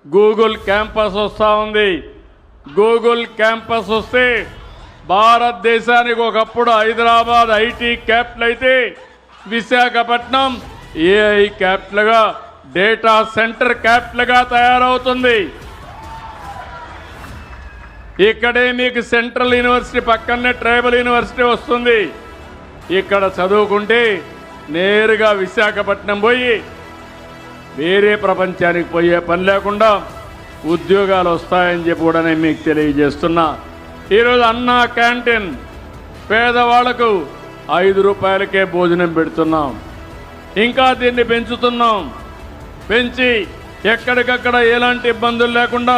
Google campus వస్తూ ఉంది. Google campus వస్తే భారతదేశానికి ఒకప్పుడు హైదరాబాద్ ఐటీ క్యాపిటల్ అయితే విశాఖపట్నం ఏఐ క్యాపిటల్గా, డేటా సెంటర్ క్యాపిటల్గా తయారవుతుంది. ఇక్కడే మీకు సెంట్రల్ యూనివర్సిటీ పక్కనే ట్రైబల్ యూనివర్సిటీ వస్తుంది. ఇక్కడ చదువుకుంటే నేరుగా విశాఖపట్నం పోయి వేరే ప్రపంచానికి పోయే పని లేకుండా ఉద్యోగాలు వస్తాయని చెప్పి కూడా నేను మీకు తెలియజేస్తున్నా. ఈరోజు అన్నా క్యాంటీన్ పేదవాళ్లకు 5 రూపాయలకే భోజనం పెడుతున్నాం. ఇంకా దీన్ని పెంచుతున్నాం. పెంచి ఎక్కడికక్కడ ఎలాంటి ఇబ్బందులు లేకుండా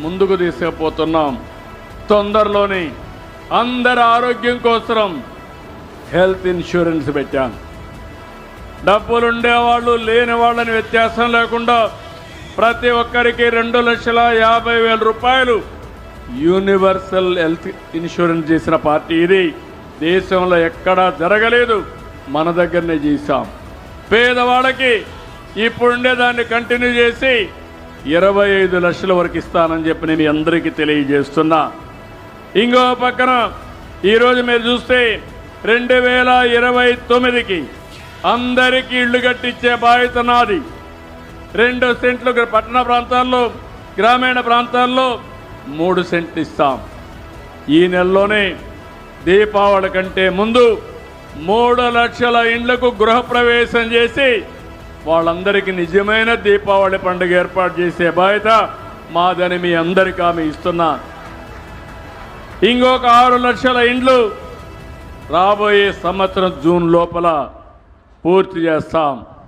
ముందుకు తీసుకుపోతున్నాం. తొందరలోనే అందరి ఆరోగ్యం కోసం హెల్త్ ఇన్సూరెన్స్ పెట్టాం. డబ్బులుండేవాళ్ళు లేని వాళ్ళని వ్యత్యాసం లేకుండా ప్రతి ఒక్కరికి 2,50,000 రూపాయలు యూనివర్సల్ హెల్త్ ఇన్సూరెన్స్ చేసిన పార్టీ ఇది. దేశంలో ఎక్కడా జరగలేదు, మన దగ్గరనే చేశాం. పేదవాళ్ళకి ఇప్పుడుండే దాన్ని కంటిన్యూ చేసి 25 లక్షల వరకు ఇస్తానని చెప్పి నేను అందరికీ తెలియజేస్తున్నా. ఇంకో పక్కన ఈరోజు మీరు చూస్తే 2029కి అందరికీ ఇళ్లు కట్టించే బాధ్యత నాది. 2 సెంట్లు పట్టణ ప్రాంతాల్లో, గ్రామీణ ప్రాంతాల్లో 3 సెంట్లు ఇస్తాం. ఈ నెలలోనే దీపావళి కంటే ముందు 3 లక్షల ఇండ్లకు గృహప్రవేశం చేసి వాళ్ళందరికీ నిజమైన దీపావళి పండుగ ఏర్పాటు చేసే బాధ్యత మాదని మీ అందరికీ హామీ ఇస్తున్నా. ఇంకొక 6 లక్షల ఇండ్లు రాబోయే సంవత్సరం జూన్ లోపల పూర్తి చేస్తాం.